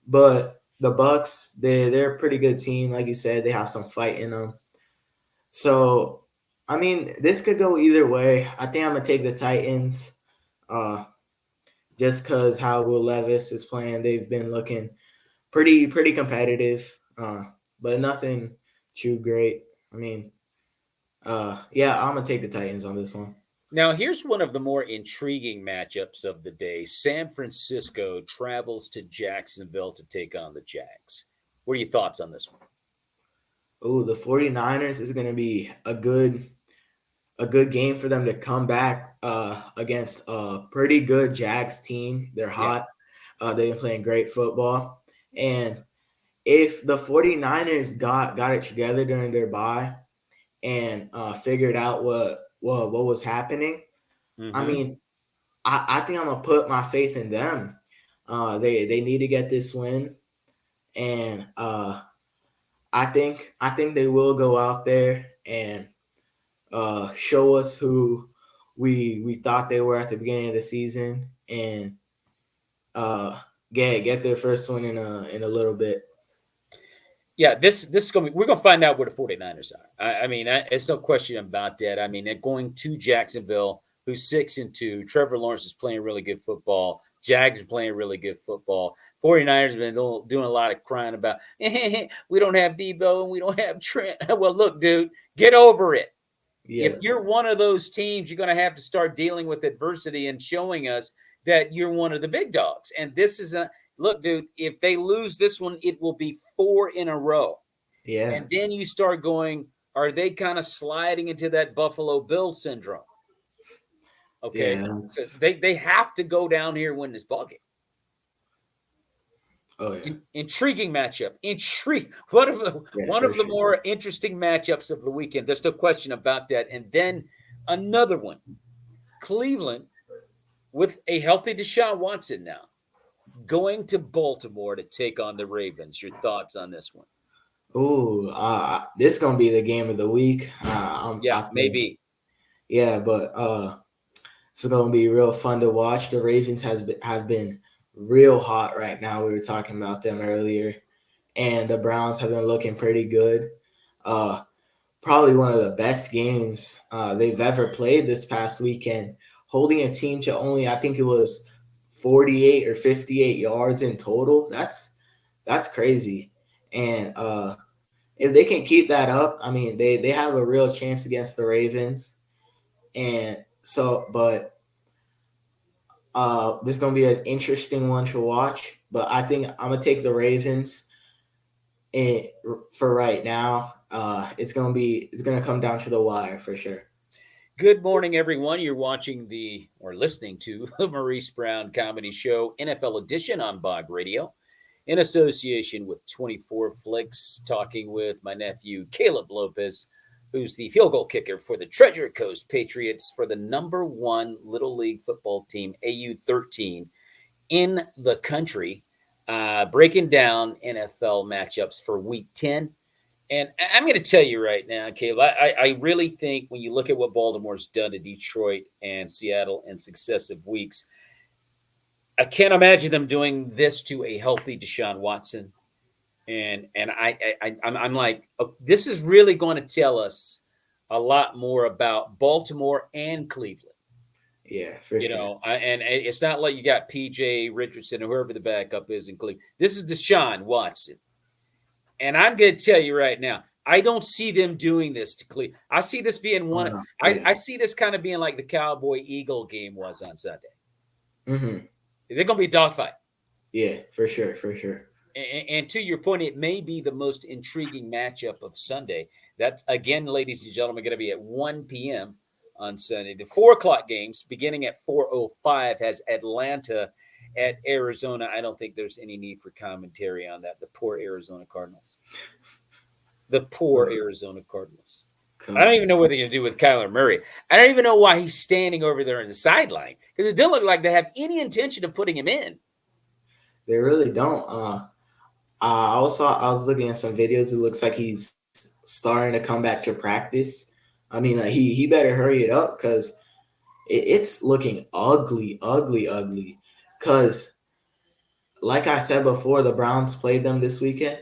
C: But the Bucks, they're a pretty good team. Like you said, they have some fight in them. So, I mean, this could go either way. I think I'm gonna take the Titans, uh, just because how Will Levis is playing. They've been looking pretty competitive, but nothing too great. I mean, yeah, I'm gonna take the Titans on this one.
A: Now, here's one of the more intriguing matchups of the day. San Francisco travels to Jacksonville to take on the Jags. What are your thoughts on this one?
C: Oh, the 49ers is gonna be a good game for them to come back against a pretty good Jags team. They're
A: Yeah.
C: hot. They've been playing great football. And if the 49ers got it together during their bye and figured out what was happening, I
A: Mm-hmm.
C: mean, I think I'm gonna put my faith in them. They need to get this win, and I think they will go out there and show us who we thought they were at the beginning of the season, and uh, get their first win in a little bit.
A: Yeah, this is gonna be, we're gonna find out where the 49ers are. I mean, there's no question about that. I mean, they're going to Jacksonville, who's 6-2. Trevor Lawrence is playing really good football. Jags are playing really good football. 49ers have been doing a lot of crying about we don't have Debo and we don't have Trent. Well, look, dude, get over it. If
C: Yeah,
A: you're one of those teams, you're going to have to start dealing with adversity and showing us that you're one of the big dogs. And this is a look, dude. If they lose this one, it will be 4 in a row.
C: yeah,
A: And then you start going, are they kind of sliding into that Buffalo Bill syndrome? Okay.
C: yeah.
A: They have to go down here and win this ball game.
C: Oh yeah,
A: Intriguing matchup. Intrigue. One of the
C: yeah,
A: one
C: for
A: of the
C: sure.
A: more interesting matchups of the weekend. There's no question about that. And then another one. Cleveland with a healthy Deshaun Watson now going to Baltimore to take on the Ravens. Your thoughts on this one?
C: Ooh, this gonna be the game of the week.
A: Yeah,
C: I think,
A: maybe.
C: yeah, but it's gonna be real fun to watch. The Ravens have been real hot right now. We were talking about them earlier, and the Browns have been looking pretty good. Uh, Probably one of the best games they've ever played this past weekend. Holding a team to only, I think it was 48 or 58 yards in total. That's crazy. And if they can keep that up, I mean, they have a real chance against the Ravens. And so, but this is gonna be an interesting one to watch. But I think I'm gonna take the Ravens in, for right now. It's gonna come down to the wire for sure.
A: Good morning, everyone. You're watching the or listening to the Maurice Brown Comedy Show NFL Edition on Bog Radio in association with 24 Flicks, talking with my nephew, Caleb Lopes, who's the field goal kicker for the Treasure Coast Patriots for the number one Little League football team, AU13, in the country, breaking down NFL matchups for week 10. And I'm going to tell you right now, Caleb, I really think when you look at what Baltimore's done to Detroit and Seattle in successive weeks, I can't imagine them doing this to a healthy Deshaun Watson. I'm like, oh, this is really going to tell us a lot more about Baltimore and Cleveland.
C: Yeah, for sure.
A: And it's not like you got PJ Richardson or whoever the backup is in Cleveland. This is Deshaun Watson. And I'm going to tell you right now, I don't see them doing this to Cleveland. I see this being
C: Oh
A: one.
C: no,
A: I,
C: yeah.
A: I see this kind of being like the Cowboy Eagle game was on Sunday.
C: Mm-hmm.
A: They're going to be a dogfight.
C: Yeah, for sure, for sure.
A: And to your point, it may be the most intriguing matchup of Sunday. That's, again, ladies and gentlemen, going to be at 1 p.m. on Sunday. The 4 o'clock games beginning at 4:05 has Atlanta at Arizona. I don't think there's any need for commentary on that. The poor Arizona Cardinals. The poor
C: Uh,
A: Arizona Cardinals. I don't
C: come,
A: even know what they're going to do with Kyler Murray. I don't even know why he's standing over there on the sideline because it didn't look like they have any intention of putting him in.
C: they really don't. I was looking at some videos. It looks like he's starting to come back to practice. I mean, like, he better hurry it up because it's looking ugly, ugly, ugly. Because like I said before, the Browns played them this weekend.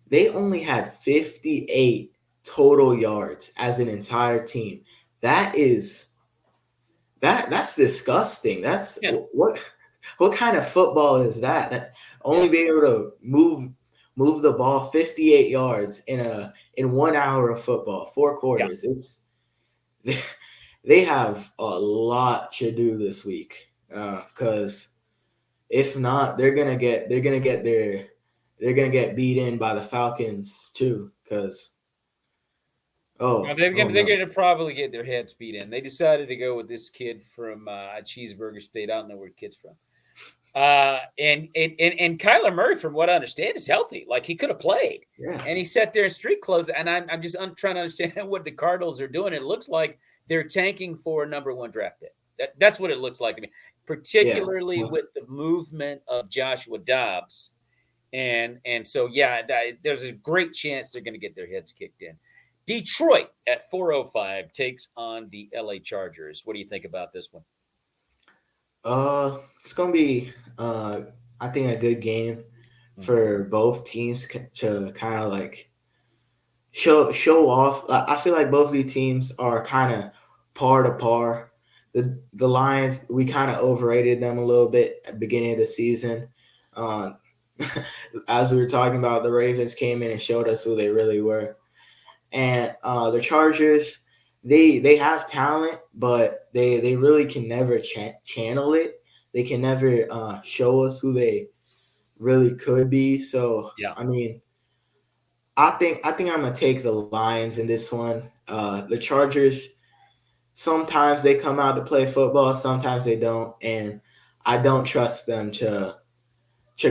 C: They only had 58 total yards as an entire team. That is that's disgusting. That's
A: Yeah.
C: what kind of football is that? That's
A: Yeah.
C: only being able to move the ball 58 yards in 1 hour of football, four
A: Yeah.
C: quarters. It's they have a lot to do this week because if not, they're gonna get beat in by the Falcons too. Because
A: Now
C: oh
A: they're
C: no,
A: gonna probably get their heads beat in. They decided to go with this kid from Cheeseburger State. I don't know where the kid's from. And Kyler Murray, from what I understand, is healthy. Like he could have played,
C: yeah,
A: and he sat there in street clothes. And I'm just trying to understand what the Cardinals are doing. It looks like they're tanking for a number one draft pick. That's what it looks like to me,
C: yeah.
A: particularly with the movement of Joshua Dobbs. And so yeah, there's a great chance they're going to get their heads kicked in. Detroit at 4:05 takes on the LA Chargers. What do you think about this one?
C: It's gonna be I think a good game for both teams to kind of like show off. I feel like both of these teams are kind of par to par. The Lions, we kind of overrated them a little bit at the beginning of the season. Uh, as we were talking about, the Ravens came in and showed us who they really were. And the Chargers, they have talent, but they really can never channel it. They can never show us who they really could be. So
A: Yeah.
C: I mean, I think I'm gonna take the Lions in this one. The Chargers, sometimes they come out to play football, sometimes they don't, and I don't trust them to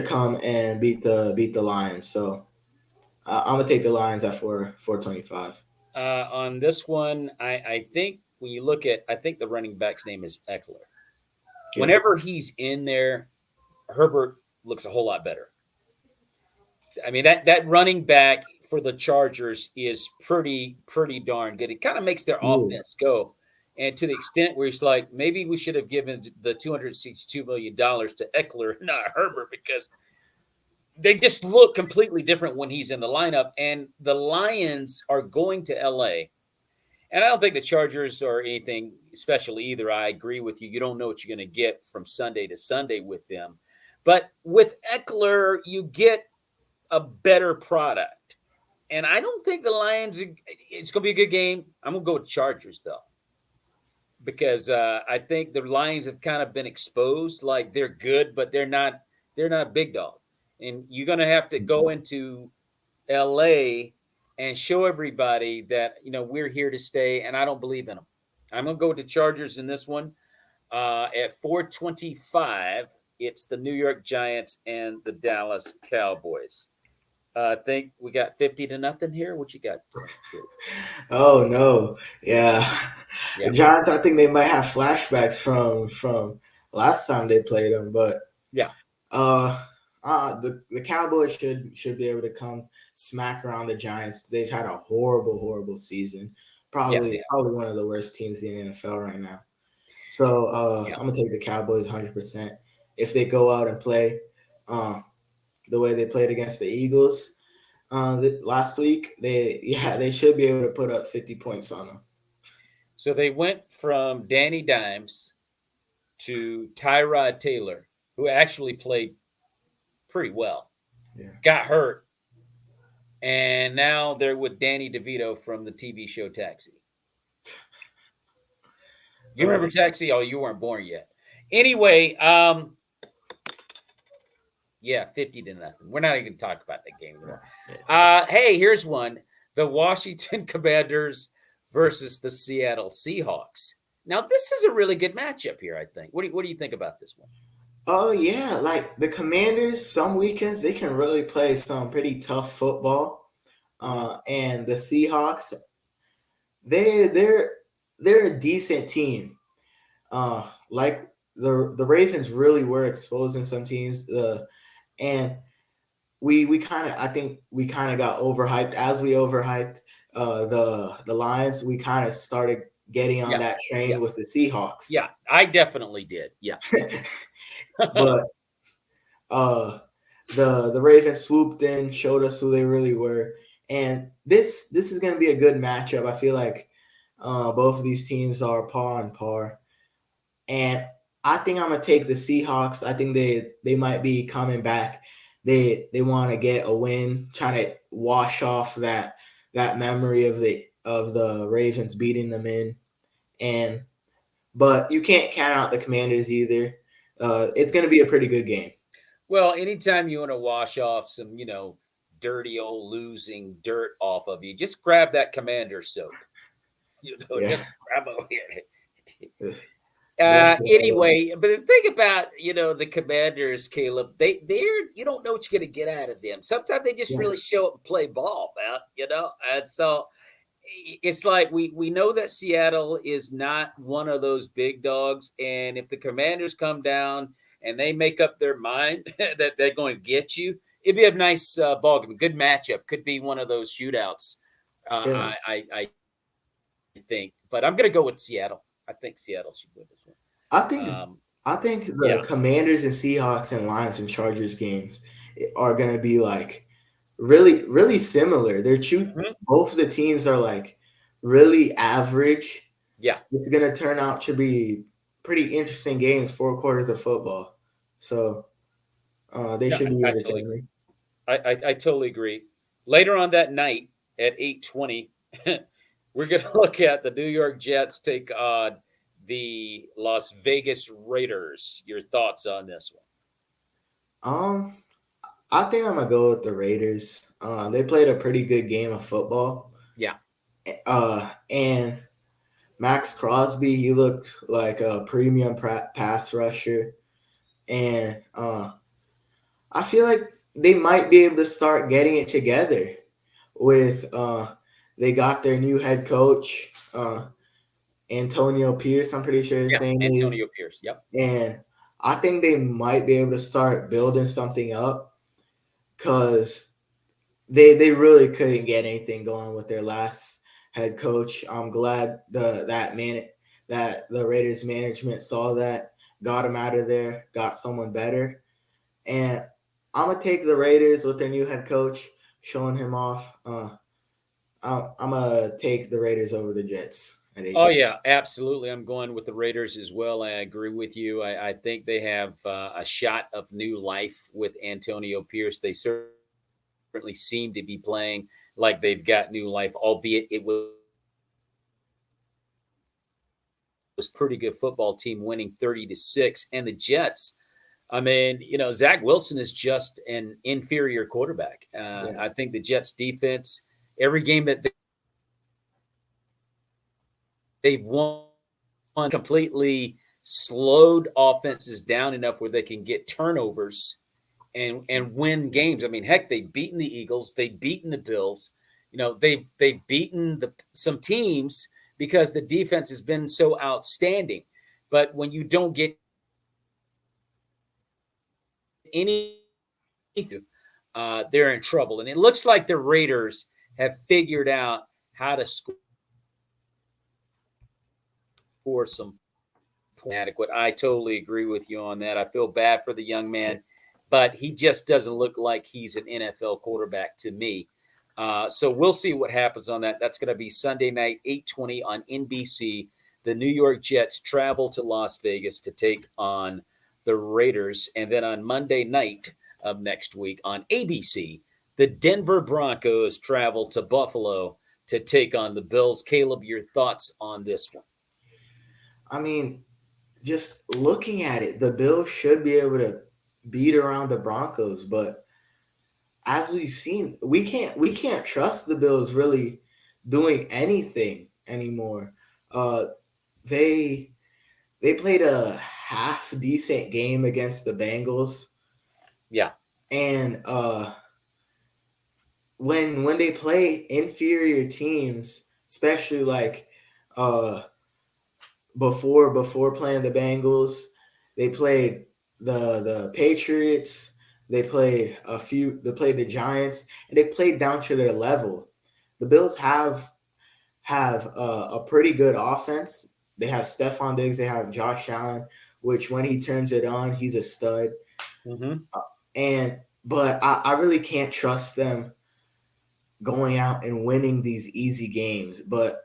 C: come and beat the Lions. So I'm gonna take the Lions at 425.
A: On this one, I think when you look at, I think the running back's name is Eckler.
C: Yeah.
A: Whenever he's in there, Herbert looks a whole lot better. I mean that running back for the Chargers is pretty darn good. It kind of makes their
C: He is.
A: offense go, and to the extent where it's like maybe we should have given the $262 million to Eckler, not Herbert, because they just look completely different when he's in the lineup. And the Lions are going to LA. And I don't think the Chargers are anything special either. I agree with you. You don't know what you're going to get from Sunday to Sunday with them. But with Eckler, you get a better product. And I don't think the Lions, it's going to be a good game. I'm going to go with Chargers, though, because I think the Lions have kind of been exposed. Like they're good, but they're not big dog. And you're going to have to go into LA and show everybody that we're here to stay, and I don't believe in them. I'm gonna go with the Chargers in this one. At 425, it's the New York Giants and the Dallas Cowboys. I think we got 50-0 here. What you got, Stewart?
C: Oh no, yeah. The
A: Yeah,
C: Giants. I think they might have flashbacks from last time they played them, but
A: yeah,
C: uh, the Cowboys should be able to come smack around the Giants. They've had a horrible season.
A: yeah,
C: Probably one of the worst teams in the NFL right now. So
A: yeah.
C: I'm gonna take the Cowboys 100%. If they go out and play uh, the way they played against the Eagles last week, they should be able to put up 50 points on them.
A: So they went from Danny Dimes to Tyrod Taylor, who actually played pretty well,
C: Yeah.
A: got hurt, and now they're with Danny DeVito from the TV show Taxi. You
C: Uh,
A: remember Taxi? Oh, you weren't born yet. Anyway, yeah, 50-0. We're not even going to talk about that game anymore. Hey, here's one: the Washington Commanders versus the Seattle Seahawks. Now, this is a really good matchup here. I think. What do you think about this one?
C: oh yeah, like the Commanders, some weekends they can really play some pretty tough football.
A: Mhm.
C: And the Seahawks, they they're they're a decent team. Like the Ravens really were exposing some teams. And we kind of I think we kind of got overhyped as we overhyped the Lions. We kind of started getting on
A: Yeah,
C: that
A: yeah,
C: train with the Seahawks.
A: yeah. I definitely did. Yeah.
C: But uh the Ravens swooped in, showed us who they really were, and this is going to be a good matchup. I feel like both of these teams are par on par, and I think I'm gonna take the Seahawks. I think they might be coming back. They want to get a win, trying to wash off that memory of the Ravens beating them in, and but you can't count out the Commanders either. It's going to be a pretty good game.
A: Well, anytime you want to wash off some, dirty old losing dirt off of you, just grab that Commander soap.
C: Yeah,
A: Just grab over here.
C: that's, that's what I like.
A: Anyway, but the thing about the Commanders, Caleb, they're you don't know what you're gonna get out of them. Sometimes they just
C: Yeah,
A: really show up and play ball, man. And so it's like we know that Seattle is not one of those big dogs, and if the Commanders come down and they make up their mind that they're going to get you, it'd be a nice ball game, a good matchup. Could be one of those shootouts.
C: yeah.
A: I think, but I'm going to go with Seattle. I think Seattle should win this
C: I
A: one.
C: think I think the
A: Yeah.
C: Commanders and Seahawks and Lions and Chargers games are gonna be like really similar.
A: Mhm.
C: Both of the teams are like really average.
A: Yeah.
C: It's gonna turn out to be pretty interesting games, 4 quarters of football. So they
A: No,
C: should be
A: I totally agree.
C: entertaining.
A: I totally agree. Later on that night at 8:20, we're going to look at the New York Jets take on the Las Vegas Raiders. Your thoughts on this one?
C: Um, I think I'm gonna go with the Raiders. They played a pretty good game of football.
A: Yeah.
C: And Max Crosby, he looked like a premium pass rusher, and I feel like they might be able to start getting it together with they got their new head coach. Antonio Pierce, I'm pretty sure his
A: Yeah,
C: name
A: Antonio
C: is.
A: Pierce. Yep.
C: And I think they might be able to start building something up because they really couldn't get anything going with their last head coach. I'm glad that the Raiders management saw that, got him out of there, got someone better. And I'm gonna take the Raiders with their new head coach, showing him off. I'm gonna take the Raiders over the Jets at
A: Oh
C: 8-2.
A: yeah, absolutely. I'm going with the Raiders as well. I agree with you. I think they have a shot of new life with Antonio Pierce. They certainly seem to be playing like they've got new life, albeit it was a pretty good football team winning 30-6. And the Jets, I mean, Zach Wilson is just an inferior quarterback.
C: Yeah,
A: I think the Jets defense, every game that they've won, completely slowed offenses down enough where they can get turnovers and win games. I mean, heck, they've beaten the Eagles, they've beaten the Bills. They've beaten some teams because the defense has been so outstanding. But when you don't get any, they're in trouble. And it looks like the Raiders have figured out how to score some adequate. I totally agree with you on that. I feel bad for the young
C: yeah.
A: man, but he just doesn't look like he's an NFL quarterback to me. So we'll see what happens on that. That's going to be Sunday night, 8:20 on NBC. The New York Jets travel to Las Vegas to take on the Raiders. And then on Monday night of next week on ABC, the Denver Broncos travel to Buffalo to take on the Bills. Caleb, your thoughts on this one?
C: I mean, just looking at it, the Bills should be able to beat around the Broncos, but as we've seen, we can't trust the Bills really doing anything anymore. Uh, they they played a half decent game against the Bengals,
A: Yeah.
C: and when they play inferior teams, especially like uh, before playing the Bengals, they played the Patriots. They played the Giants, and they played down to their level. The Bills have a pretty good offense. They have Stephon Diggs. They have Josh Allen, which when he turns it on, he's a stud.
A: Mm-hmm.
C: And but I really can't trust them going out and winning these easy games. But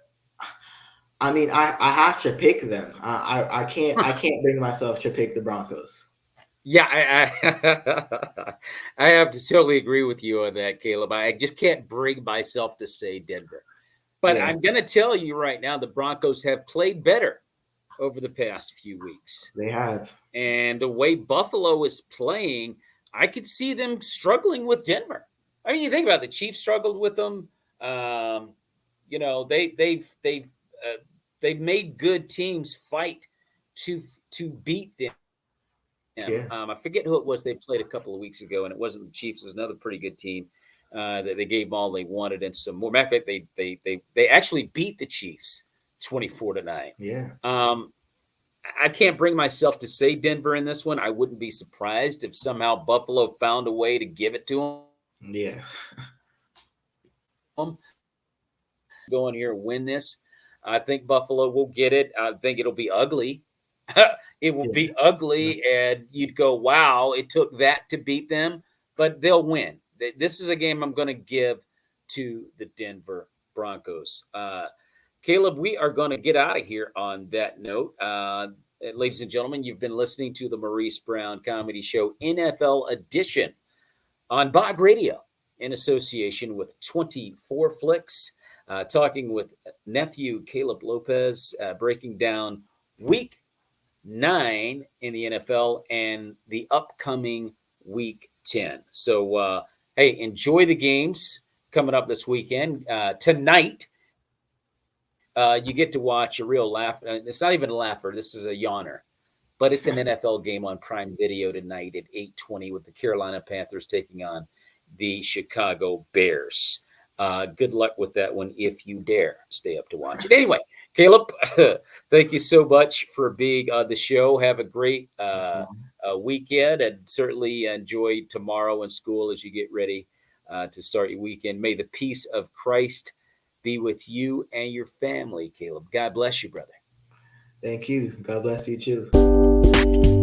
C: I mean, I have to pick them. I can't bring myself to pick the Broncos.
A: Yeah, I have to totally agree with you on that, Caleb. I just can't bring myself to say Denver. But
C: Yes,
A: I'm going to tell you right now, the Broncos have played better over the past few weeks.
C: they have.
A: And the way Buffalo is playing, I could see them struggling with Denver. I mean, you think about it, the Chiefs struggled with them. Um, you know, uh, they've made good teams fight to to beat them.
C: Yeah,
A: I forget who it was they played a couple of weeks ago, and it wasn't the Chiefs. It was another pretty good team that they gave them all they wanted and some more. Matter of fact, they actually beat the Chiefs 24-9.
C: yeah,
A: Um, I can't bring myself to say Denver in this one. I wouldn't be surprised if somehow Buffalo found a way to give it to
C: yeah,
A: them. Go in here and win this. I think Buffalo will get it. I think it'll be ugly. It will
C: yeah.
A: be ugly, and you'd go, "Wow, it took that to beat them," but they'll win. This is a game I'm going to give to the Denver Broncos. Caleb, we are going to get out of here on that note. Ladies and gentlemen, you've been listening to the Maurice Brown Comedy Show NFL Edition on Bog Radio in association with 24 Flicks, talking with nephew Caleb Lopes, breaking down week 9 in the NFL and the upcoming week 10. So, hey, enjoy the games coming up this weekend. Tonight, you get to watch a real laugh. It's not even a laugher. This is a yawner. But it's an NFL game on Prime Video tonight at 8:20 with the Carolina Panthers taking on the Chicago Bears. Good luck with that one if you dare stay up to watch it. Anyway, Caleb, thank you so much for being on the show. Have a great weekend, and certainly enjoy tomorrow in school as you get ready to start your weekend. May the peace of Christ be with you and your family, Caleb. God bless you, brother.
C: Thank you. God bless you too.